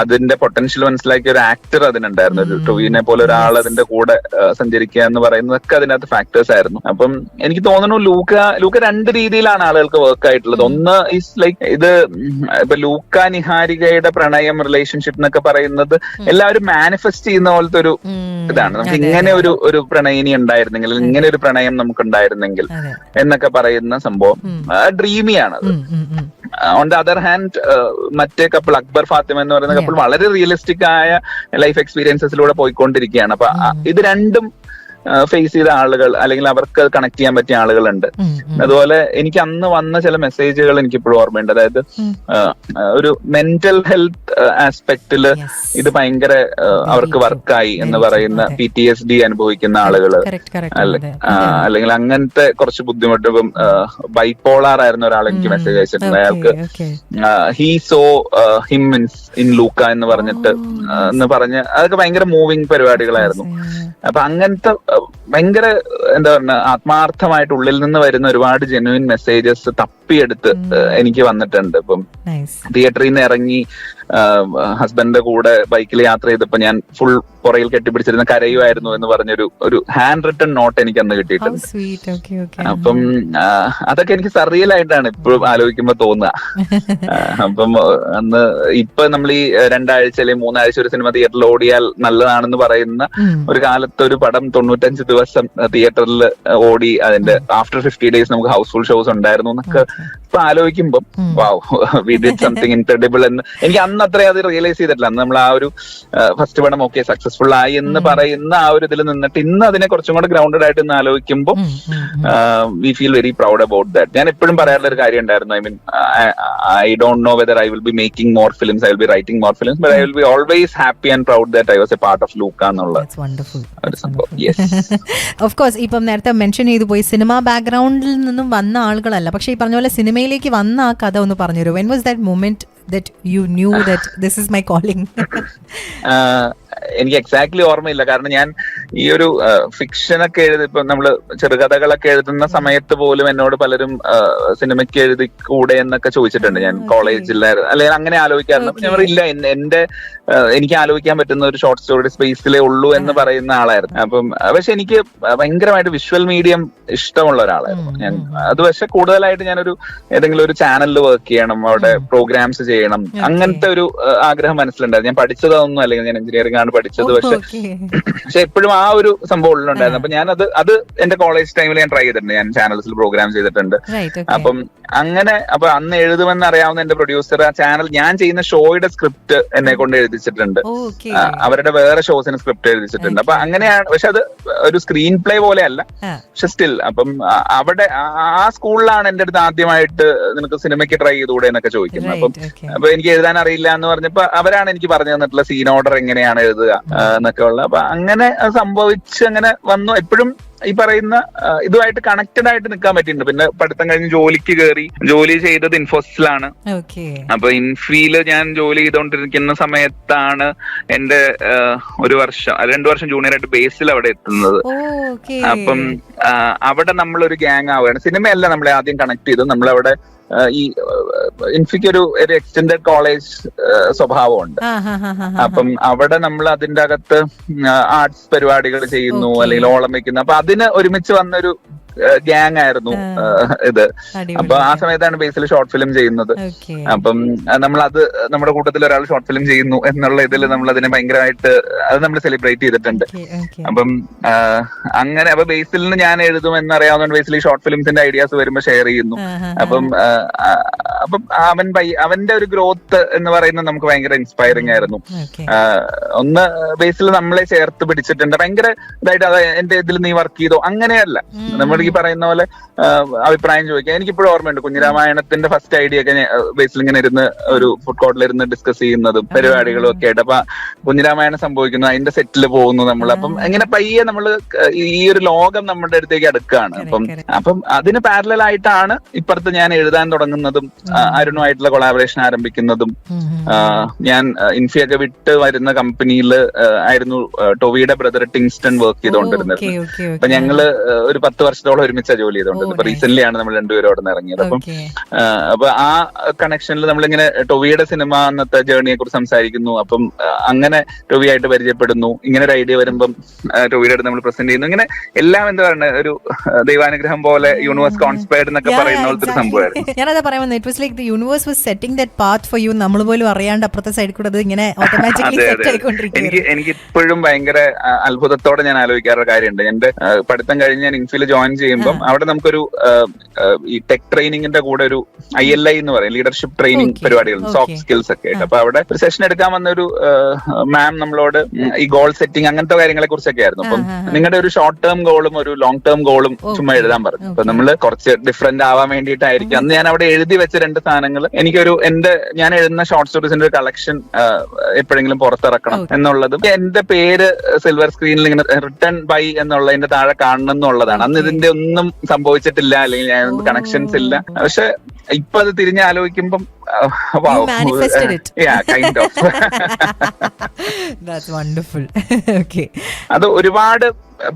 അതിന്റെ പൊട്ടൻഷ്യൽ മനസ്സിലാക്കിയ ഒരു ആക്ടർ അതിനുണ്ടായിരുന്നു. ഒരു ടൊവിനെ പോലെ ഒരാൾ അതിന്റെ കൂടെ സഞ്ചരിക്കുക എന്ന് പറയുന്നതൊക്കെ അതിനകത്ത് ഫാക്ടേഴ്സ് ആയിരുന്നു. അപ്പം എനിക്ക് തോന്നുന്നു ലൂക്ക രണ്ട് രീതിയിലാണ് ആളുകൾക്ക് വർക്ക് ആയിട്ടുള്ളത്. ഒന്ന് ഈസ് ലൈക്ക് ഇത് ഇപ്പൊ ലൂക്ക നിഹാരികയുടെ പ്രണയം റിലേഷൻഷിപ്പ് എന്നൊക്കെ പറയുന്നത് എല്ലാവരും മാനിഫെസ്റ്റ് ചെയ്യുന്ന പോലത്തെ ഒരു ഇതാണ്. നമുക്ക് ഇങ്ങനെ ഒരു പ്രണയിനി ഉണ്ടായിരുന്നെങ്കിൽ, ഇങ്ങനെ ഒരു പ്രണയം നമുക്ക് ഉണ്ടായിരുന്നെങ്കിൽ എന്നൊക്കെ പറയുന്ന സംഭവം ഡ്രീമിയാണ്. ഓൺ ദ അതർ ഹാൻഡ് മറ്റേ കപ്പിൾ അക്ബർ ഫാത്തിമ എന്ന് പറയുന്ന കപ്പിൾ വളരെ റിയലിസ്റ്റിക് ആയ ലൈഫ് എക്സ്പീരിയൻസസിലൂടെ പോയിക്കൊണ്ടിരിക്കുകയാണ്. അപ്പൊ ഇത് രണ്ടും ഫേസ് ചെയ്ത ആളുകൾ അല്ലെങ്കിൽ അവർക്ക് കണക്ട് ചെയ്യാൻ പറ്റിയ ആളുകളുണ്ട്. അതുപോലെ എനിക്ക് അന്ന് വന്ന ചില മെസ്സേജുകൾ എനിക്ക് ഇപ്പോഴും ഓർമ്മയുണ്ട്. അതായത് ഒരു മെന്റൽ ഹെൽത്ത് ആസ്പെക്റ്റില് ഇത് ഭയങ്കര അവർക്ക് വർക്കായി എന്ന് പറയുന്ന PTSD അനുഭവിക്കുന്ന ആളുകള് അല്ലെങ്കിൽ അങ്ങനത്തെ കുറച്ച് ബുദ്ധിമുട്ട്. ഇപ്പം ബൈപോളാർ ആയിരുന്ന ഒരാൾ എനിക്ക് മെസ്സേജ് അയച്ചിട്ടുണ്ട്. അയാൾക്ക് ഹീ സോ ഹിം ഇൻ ലൂക്ക എന്ന് പറഞ്ഞിട്ട് പറഞ്ഞ് അതൊക്കെ ഭയങ്കര മൂവിങ് പരിപാടികളായിരുന്നു. അപ്പൊ അങ്ങനത്തെ ഭയങ്കര എന്താ പറയുക ആത്മാർത്ഥമായിട്ട് ഉള്ളിൽ നിന്ന് വരുന്ന ഒരുപാട് ജെന്യുവിൻ മെസ്സേജസ് തപ്പിയെടുത്ത് എനിക്ക് വന്നിട്ടുണ്ട്. ഇപ്പം തിയേറ്ററിൽ നിന്ന് ഇറങ്ങി ഹസ്ബൻഡിന്റെ കൂടെ ബൈക്കിൽ യാത്ര ചെയ്തപ്പോ ഞാൻ ഫുൾ പുറയിൽ കെട്ടിപ്പിടിച്ചിരുന്ന കരയുമായിരുന്നു എന്ന് പറഞ്ഞൊരു ഹാൻഡ് റിട്ടൺ നോട്ട് എനിക്ക് അന്ന് കിട്ടിയിട്ടുണ്ട്. അപ്പം അതൊക്കെ എനിക്ക് സർറിയൽ ആയിട്ടാണ് ഇപ്പോഴും ആലോചിക്കുമ്പോ തോന്നുക. അപ്പം അന്ന് ഇപ്പൊ നമ്മൾ ഈ 2 ആഴ്ച അല്ലെങ്കിൽ 3 ആഴ്ച ഒരു സിനിമ തിയേറ്ററിൽ ഓടിയാൽ നല്ലതാണെന്ന് പറയുന്ന ഒരു കാലത്ത് ഒരു പടം 95 ദിവസം തിയേറ്ററിൽ ഓടി അതിന്റെ ആഫ്റ്റർ 50 days നമുക്ക് ഹൗസ്ഫുൾ ഷോസ് ഉണ്ടായിരുന്നു എന്നൊക്കെ ഇപ്പൊ ആലോചിക്കുമ്പോൾ വാവ് വി ഡിഡ് സംതിങ് ഇൻക്രെഡിബിൾ എന്ന് എനിക്ക് അന്ന് അത്രയും അത് റിയലൈസ് ചെയ്തിട്ടില്ല. അന്ന് നമ്മൾ ആ ഒരു ഫസ്റ്റ് പടം ഓക്കെ സക്സസ്ഫുൾ ആയി എന്ന് പറയുന്ന ആ ഒരു ഇതിൽ നിന്നിട്ട് ഇന്ന് അതിനെ കുറച്ചും കൂടെ ഗ്രൗണ്ടഡ് ആയിട്ട് ഇന്ന് ആലോചിക്കുമ്പോൾ we feel very proud about that. ഞാൻ എപ്പോഴും പറയാറുള്ള ഒരു കാര്യം ഉണ്ടായിരുന്നു. I mean I don't know whether I will be making more films, I will be writing more films, but I will be always happy and proud that I was a part of Luca എന്നുള്ള ഒരു സംഭവം. Of course ഇപ്പം നേരത്തെ mention ചെയ്തു പോയി cinema ബാക്ക്ഗ്രൗണ്ടിൽ നിന്നും വന്ന ആളുകളല്ല, പക്ഷെ ഈ പറഞ്ഞ പോലെ സിനിമയിലേക്ക് വന്ന ആ കഥ ഒന്ന് പറഞ്ഞുതരൂ. When was that moment that you knew that this is my calling? എനിക്ക് എക്സാക്ട്ലി ഓർമ്മയില്ല. കാരണം ഞാൻ ഈ ഒരു ഫിക്ഷനൊക്കെ ഇപ്പൊ നമ്മള് ചെറുകഥകളൊക്കെ എഴുതുന്ന സമയത്ത് പോലും എന്നോട് പലരും സിനിമയ്ക്ക് എഴുതി കൂടെ എന്നൊക്കെ ചോദിച്ചിട്ടുണ്ട്. ഞാൻ കോളേജിലായിരുന്നു അല്ലെങ്കിൽ അങ്ങനെ ആലോചിക്കാറുണ്ട്. ഞാൻ ഇല്ല, എനിക്ക് ആലോചിക്കാൻ പറ്റുന്ന ഒരു ഷോർട്ട് സ്റ്റോറി സ്പേസിലേ ഉള്ളൂ എന്ന് പറയുന്ന ആളായിരുന്നു. അപ്പം പക്ഷെ എനിക്ക് ഭയങ്കരമായിട്ട് വിഷ്വൽ മീഡിയം ഇഷ്ടമുള്ള ഒരാളായിരുന്നു ഞാൻ. അത് പക്ഷെ കൂടുതലായിട്ട് ഞാനൊരു ഏതെങ്കിലും ഒരു ചാനലിൽ വർക്ക് ചെയ്യണം, അവിടെ പ്രോഗ്രാംസ് ചെയ്യണം, അങ്ങനത്തെ ഒരു ആഗ്രഹം മനസ്സിലുണ്ടായിരുന്നു. ഞാൻ പഠിച്ചതൊന്നും അല്ലെങ്കിൽ ഞാൻ എഞ്ചിനീയറിംഗ് ആണ് പഠിച്ചത്. പക്ഷെ എപ്പോഴും ആ ഒരു സംഭവം ഉള്ളിലുണ്ടായിരുന്നു. അപ്പൊ ഞാൻ അത് എന്റെ കോളേജ് ടൈമിൽ ഞാൻ ട്രൈ ചെയ്തിട്ടുണ്ട്. ഞാൻ ചാനൽസിൽ പ്രോഗ്രാം ചെയ്തിട്ടുണ്ട്. അപ്പം അങ്ങനെ അപ്പൊ അന്ന് എഴുതുമെന്ന് അറിയാവുന്ന എന്റെ പ്രൊഡ്യൂസർ ആ ചാനൽ ഞാൻ ചെയ്യുന്ന ഷോയുടെ സ്ക്രിപ്റ്റ് എന്നെ കൊണ്ട് എഴുതിച്ചിട്ടുണ്ട്. അവരുടെ വേറെ ഷോസിന് സ്ക്രിപ്റ്റ് എഴുതിച്ചിട്ടുണ്ട്. അപ്പൊ അങ്ങനെയാണ്. പക്ഷെ അത് ഒരു സ്ക്രീൻ പ്ലേ പോലെ അല്ല, പക്ഷെ സ്റ്റിൽ അപ്പം അവിടെ ആ സ്കൂളിലാണ് എന്റെ അടുത്ത് ആദ്യമായിട്ട് നിനക്ക് സിനിമയ്ക്ക് ട്രൈ ചെയ്തുകൂടെ എന്നൊക്കെ ചോദിക്കുന്നത്. അപ്പൊ എനിക്ക് എഴുതാൻ അറിയില്ല എന്ന് പറഞ്ഞപ്പോ അവരാണ് എനിക്ക് പറഞ്ഞു തന്നിട്ടുള്ള സീൻ ഓർഡർ എങ്ങനെയാണ് എഴുതുക എന്നൊക്കെ ഉള്ള. അപ്പൊ അങ്ങനെ സംഭവിച്ച് അങ്ങനെ വന്നു. എപ്പോഴും ഈ പറയുന്ന ഇതുമായിട്ട് കണക്റ്റഡ് ആയിട്ട് നിൽക്കാൻ പറ്റിയിട്ടുണ്ട്. പിന്നെ പഠിത്തം കഴിഞ്ഞ് ജോലിക്ക് കയറി, ജോലി ചെയ്തത് ഇൻഫോസിസിലാണ്. അപ്പൊ ഇൻഫിയില് ഞാൻ ജോലി ചെയ്തുകൊണ്ടിരിക്കുന്ന സമയത്താണ് എന്റെ 2 വർഷം ജൂനിയർ ആയിട്ട് ബേസിൽ അവിടെ എത്തുന്നത്. അപ്പം അവിടെ നമ്മളൊരു ഗ്യാങ് ആവുകയാണ്. സിനിമയല്ല നമ്മളെ ആദ്യം കണക്ട് ചെയ്തു. നമ്മളവിടെ ഈ ഇൻഫിക്ക് ഒരു എക്സ്റ്റൻഡഡ് കോളേജ് സ്വഭാവമുണ്ട്. അപ്പം അവിടെ നമ്മൾ അതിന്റെ അകത്ത് ആർട്സ് പരിപാടികൾ ചെയ്യുന്നു, അല്ലെങ്കിൽ ഓളം വെക്കുന്നു. അപ്പൊ അതിന് ഒരുമിച്ച് വന്നൊരു ഗ്യാങ് ആയിരുന്നു ഇത്. അപ്പൊ ആ സമയത്താണ് ബേസിൽ ഷോർട്ട് ഫിലിം ചെയ്യുന്നത്. അപ്പം നമ്മളത് നമ്മുടെ കൂട്ടത്തിൽ ഒരാൾ ഷോർട്ട് ഫിലിം ചെയ്യുന്നു എന്നുള്ള ഇതിൽ നമ്മൾ അതിനെ ഭയങ്കരമായിട്ട് അത് നമ്മൾ സെലിബ്രേറ്റ് ചെയ്തിട്ടുണ്ട്. അപ്പം അങ്ങനെ അപ്പൊ ബേസിലിന് ഞാൻ എഴുതും എന്നറിയാവുന്ന ബേസിൽ ഈ ഷോർട്ട് ഫിലിംസിന്റെ ഐഡിയാസ് വരുമ്പോൾ ഷെയർ ചെയ്യുന്നു. അപ്പം അവന്റെ ഒരു ഗ്രോത്ത് എന്ന് പറയുന്നത് നമുക്ക് ഭയങ്കര ഇൻസ്പയറിംഗ് ആയിരുന്നു. ഒന്ന് ബേസിൽ നമ്മളെ ചേർത്ത് പിടിച്ചിട്ടുണ്ട്. ഭയങ്കര ഇതായിട്ട് എന്റെ ഇതിൽ നീ വർക്ക് ചെയ്തോ അങ്ങനെയല്ല, നമ്മൾ ഈ പറയുന്ന പോലെ അഭിപ്രായം ചോദിക്കാം. എനിക്കിപ്പോഴും ഓർമ്മയുണ്ട് കുഞ്ഞിരാമായണത്തിന്റെ ഫസ്റ്റ് ഐഡിയ ഒക്കെ ബേസിൽ ഇങ്ങനെ ഇരുന്ന് ഒരു ഫുഡ് കോർട്ടിലിരുന്ന് ഡിസ്കസ് ചെയ്യുന്നതും പരിപാടികളും ഒക്കെ ആയിട്ട്. അപ്പൊ കുഞ്ഞിരാമായണം സംഭവിക്കുന്നു, അതിന്റെ സെറ്റിൽ പോകുന്നു നമ്മൾ. അപ്പം എങ്ങനെ പയ്യെ നമ്മള് ഈ ഒരു ലോകം നമ്മുടെ അടുത്തേക്ക് അടുക്കുകയാണ്. അപ്പം അതിന് പാരലൽ ആയിട്ടാണ് ഇപ്പുറത്ത് ഞാൻ എഴുതാൻ തുടങ്ങുന്നതും അരുണുമായിട്ടുള്ള കൊളാബറേഷൻ ആരംഭിക്കുന്നതും. ഞാൻ ഇൻഫിയൊക്കെ വിട്ട് വരുന്ന കമ്പനിയിൽ ആയിരുന്നു ടൊവിയുടെ ബ്രദർ ടിങ്സ്റ്റൺ വർക്ക് ചെയ്തുകൊണ്ടിരുന്നത്. അപ്പൊ ഞങ്ങള് ഒരു 10 വർഷത്തോളം ഒരുമിച്ച ജോലി ചെയ്തുകൊണ്ടിരുന്നത്. ഇപ്പൊ റീസെന്റ് ആണ് നമ്മൾ രണ്ടുപേരും അവിടെ നിന്ന് ഇറങ്ങിയത്. അപ്പൊ ആ കണക്ഷനിൽ നമ്മളിങ്ങനെ ടൊവിയുടെ സിനിമ അന്നത്തെ ജേർണിയെ കുറിച്ച് സംസാരിക്കുന്നു. അപ്പം അങ്ങനെ ടൊവി ആയിട്ട് പരിചയപ്പെടുന്നു. ഇങ്ങനെ ഒരു ഐഡിയ വരുമ്പം ടൊവിയുടെ അടുത്ത് നമ്മൾ പ്രസന്റ് ചെയ്യുന്നു. ഇങ്ങനെ എല്ലാം എന്താ പറയുക ഒരു ദൈവാനുഗ്രഹം പോലെ യൂണിവേഴ്സ് കോൺസ്പയർഡ് എന്നൊക്കെ പറയുന്ന പോലത്തെ ഒരു സംഭവമായിരുന്നു. ഞാനത് പറയുന്നത് it was like the universe was setting that path for you. നമ്മൾ പോലും അറിയാണ്ട് അപ്പുറത്തെ സൈഡിൽ കൂടെ അത് ഇങ്ങനെ ഓട്ടോമാറ്റിക്കലി സെറ്റ് ആയിക്കൊണ്ടിരിക്കുന്നു. എനിക്ക് ഇപ്പോഴും ഭയങ്കര അത്ഭുതത്തോടെ ഞാൻ ആലോചിക്കാറുള്ള കാര്യമുണ്ട്. എന്റെ പഠിത്തം കഴിഞ്ഞ് ഞാൻ ഇൻഫിൽ ജോയിൻ ചെയ്യുമ്പോൾ അവിടെ നമുക്കൊരു ഈ ടെക് ട്രെയിനിങ്ങിന്റെ കൂടെ ഒരു ILI എന്ന് പറയും, ലീഡർഷിപ്പ് ട്രെയിനിങ് പരിപാടികൾ, സോഫ്റ്റ് സ്കിൽസ് ഒക്കെ ആയിട്ട്. അപ്പൊ അവിടെ ഒരു സെഷൻ എടുക്കാൻ വന്ന ഒരു മാം നമ്മളോട് ഈ ഗോൾ സെറ്റിംഗ് അങ്ങനത്തെ കാര്യങ്ങളെ കുറിച്ചൊക്കെ ആയിരുന്നു. അപ്പം നിങ്ങളുടെ ഒരു ഷോർട്ട് ടേം ഗോളും ഒരു ലോങ് ടേം ഗോളും ചുമ്മാ എഴുതാൻ പറഞ്ഞു. അപ്പൊ നമ്മള് കുറച്ച് ഡിഫറെന്റ് ആവാൻ വേണ്ടിയിട്ടായിരിക്കും അന്ന് ഞാൻ അവിടെ എഴുതി വെച്ച 2 സാധനങ്ങൾ, എനിക്കൊരു ഞാൻ എഴുതുന്ന ഷോർട്ട് സ്റ്റോറീസിന്റെ ഒരു കളക്ഷൻ എപ്പോഴെങ്കിലും പുറത്തിറക്കണം എന്നുള്ളതും എന്റെ പേര് സിൽവർ സ്ക്രീനിൽ ഇങ്ങനെ റിട്ടേൺ ബൈ എന്നുള്ളതിന്റെ താഴെ കാണണം എന്നുള്ളതാണ്. അന്ന് ഇതിന്റെ ഒന്നും സംഭവിച്ചിട്ടില്ല, അല്ലെങ്കിൽ ഞാൻ കണക്ഷൻസ് ഇല്ല. പക്ഷെ ഇപ്പൊ അത് തിരിഞ്ഞാലോചിക്കുമ്പം manifested it. Yeah, kind of. That's wonderful. Okay. അത് ഒരുപാട്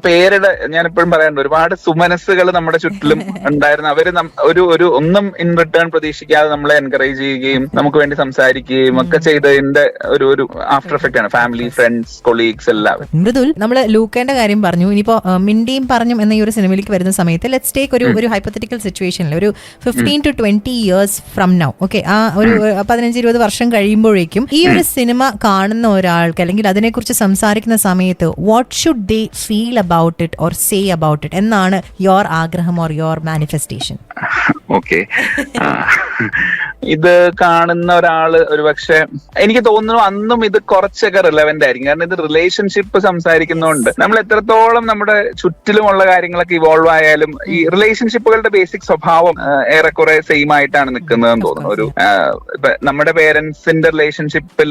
പേരുടെ, ഞാൻ എപ്പോഴും പറയാറുണ്ട്, ഒരുപാട് സുമനസ്സുകൾ നമ്മുടെ ചുറ്റിലും ഉണ്ടായിരുന്നു. അവര് ഒരു ഒന്നും ഇൻ റിട്ടേൺ പ്രതീക്ഷിക്കാതെ നമ്മളെ എൻകറേജ് ചെയ്യുകയും നമുക്ക് വേണ്ടി സംസാരിക്കുകയും ഒക്കെ ചെയ്തതിന്റെ ഒരു ആഫ്റ്റർ എഫക്റ്റ് ആണ്. ഫാമിലി, ഫ്രണ്ട്സ്, കൊളീഗ്സ് എല്ലാവരും. മൃദുൽ, നമ്മള് ലൂക്കേന്റെ കാര്യം പറഞ്ഞു. ഇനിയിപ്പോ മിണ്ടിയും പറഞ്ഞു എന്ന ഈ ഒരു സിനിമയിലേക്ക് വരുന്ന സമയത്ത് ലെറ്റ്സ് ടേക്ക് ഒരു ഹൈപ്പോത്തറ്റിക്കൽ സിറ്റുവേഷനിൽ ഒരു 15 to 20 years from now, okay, ആ ഒരു 15-20 വർഷം കഴിയുമ്പോഴേക്കും ഈ ഒരു സിനിമ കാണുന്ന ഒരാൾക്ക് അല്ലെങ്കിൽ അതിനെക്കുറിച്ച് സംസാരിക്കുന്ന സമയത്ത് what should they feel about it or say about it എന്നാണ് your ആഗ്രഹം or your manifestation? ഓക്കെ, ഇത് കാണുന്ന ഒരാള് ഒരുപക്ഷെ എനിക്ക് തോന്നുന്നു അന്നും ഇത് കുറച്ചൊക്കെ റിലവന്റ് ആയിരിക്കും. കാരണം ഇത് റിലേഷൻഷിപ്പ് സംസാരിക്കുന്നതുകൊണ്ട് നമ്മൾ എത്രത്തോളം നമ്മുടെ ചുറ്റിലുമുള്ള കാര്യങ്ങളൊക്കെ ഇവോൾവ് ആയാലും ഈ റിലേഷൻഷിപ്പുകളുടെ ബേസിക് സ്വഭാവം ഏറെക്കുറെ സെയിം ആയിട്ടാണ് നിൽക്കുന്നതെന്ന് തോന്നുന്നു. ഒരു ഇപ്പൊ നമ്മുടെ പേരൻസിന്റെ റിലേഷൻഷിപ്പിൽ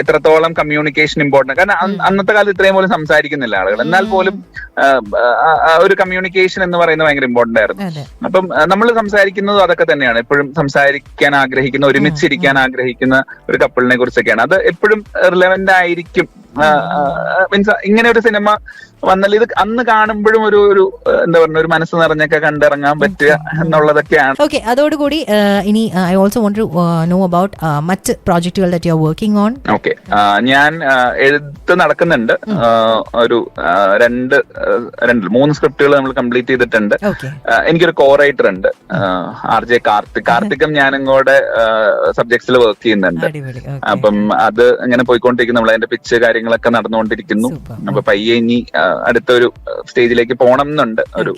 എത്രത്തോളം കമ്മ്യൂണിക്കേഷൻ ഇമ്പോർട്ടന്റ്, കാരണം അന്നത്തെ കാലത്ത് ഇത്രയും പോലും സംസാരിക്കുന്നില്ല ആളുകൾ, എന്നാൽ പോലും ഒരു കമ്മ്യൂണിക്കേഷൻ എന്ന് പറയുന്നത് ഭയങ്കര ഇമ്പോർട്ടന്റ് ആയിരുന്നു. അപ്പം നമ്മൾ സംസാരിക്കുന്നതും അതൊക്കെ തന്നെയാണ്. എപ്പോഴും സംസാരിക്കാൻ ആഗ്രഹിക്കുന്ന, ഒരുമിച്ചിരിക്കാൻ ആഗ്രഹിക്കുന്ന ഒരു കപ്പിളിനെ കുറിച്ചൊക്കെയാണ്. അത് എപ്പോഴും റിലവന്റ് ആയിരിക്കും. മീൻസ് ഇങ്ങനെ ഒരു സിനിമ വന്നാൽ ഇത് അന്ന് കാണുമ്പോഴും ഒരു എന്താ പറയുക, ഒരു മനസ്സ് നിറഞ്ഞൊക്കെ കണ്ടിറങ്ങാൻ പറ്റുക എന്നുള്ളതൊക്കെയാണ്. ഓക്കെ, അതോടുകൂടി ഇനി I also want to know about മറ്റ് പ്രോജക്റ്റുകൾ that you are working on. Okay, ഞാൻ എഴുത്ത് നടക്കുന്നുണ്ട്. ഒരു 3 സ്ക്രിപ്റ്റുകൾ നമ്മൾ കംപ്ലീറ്റ് ചെയ്തിട്ടുണ്ട്. എനിക്കൊരു കോ റൈറ്റർ ഉണ്ട്, RJ കാർത്തിക്കും ഞാനും കൂടെ സബ്ജക്ട്സിൽ വർക്ക് ചെയ്യുന്നുണ്ട്. അപ്പം അത് ഇങ്ങനെ പോയിക്കൊണ്ടിരിക്കുന്നു. നമ്മൾ അതിന്റെ പിച്ച് കാര്യങ്ങളൊക്കെ നടന്നുകൊണ്ടിരിക്കുന്നു. അപ്പൊ പയ്യെ ഇനി അടുത്തൊരു സ്റ്റേജിലേക്ക് പോകണം എന്നുണ്ട്. ഒരു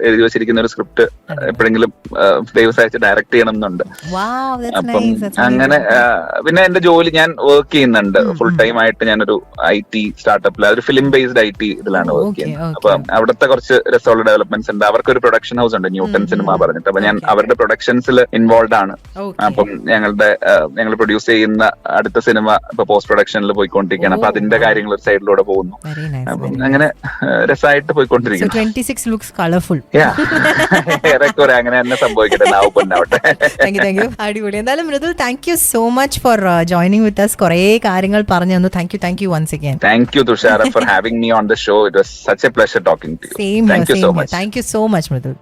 എഴുതി വെച്ചിരിക്കുന്ന ഒരു സ്ക്രിപ്റ്റ് എപ്പോഴെങ്കിലും ദൈവസായിച്ച് ഡയറക്ട് ചെയ്യണം എന്നുണ്ട്. അപ്പം അങ്ങനെ പിന്നെ എന്റെ ജോലി, ഞാൻ വർക്ക് ചെയ്യുന്നുണ്ട് ഫുൾ ടൈം ആയിട്ട്. ഞാനൊരു IT സ്റ്റാർട്ടപ്പിൽ, ഒരു ഫിലിം ബേസ്ഡ് IT ഇതിലാണ് വർക്ക് ചെയ്യുന്നത്. അപ്പൊ അവിടുത്തെ കുറച്ച് രസമുള്ള ഡെവലപ്മെന്റ്സ് ഉണ്ട്. അവർക്കൊരു പ്രൊഡക്ഷൻ ഹൗസ് ഉണ്ട്, ന്യൂട്ടൺ സിനിമ പറഞ്ഞിട്ട്. അപ്പൊ ഞാൻ അവരുടെ പ്രൊഡക്ഷൻസിൽ ഇൻവോൾവ് ആണ്. അപ്പം ഞങ്ങൾ പ്രൊഡ്യൂസ് ചെയ്യുന്ന അടുത്ത സിനിമ ഇപ്പൊ പോസ്റ്റ് പ്രൊഡക്ഷനിൽ പോയിക്കൊണ്ടിരിക്കുകയാണ്. അപ്പൊ അതിന്റെ കാര്യങ്ങൾ ഒരു സൈഡിലൂടെ പോകുന്നു. അപ്പം അങ്ങനെ രസമായിട്ട് പോയിക്കൊണ്ടിരിക്കുന്നു. 26 looks colorful. ഏറെക്കുറെ അങ്ങനെ തന്നെ സംഭവിക്കട്ടെ. അടിപൊളി. എന്തായാലും Mridul, thank you so much for joining with us. കുറേ കാര്യങ്ങൾ പറഞ്ഞു തന്നു. Thank you once again. Thank you, Tushara, for having me on the show. It was such a pleasure talking to you. Same. Thank you so much. Thank you so much, Mridul.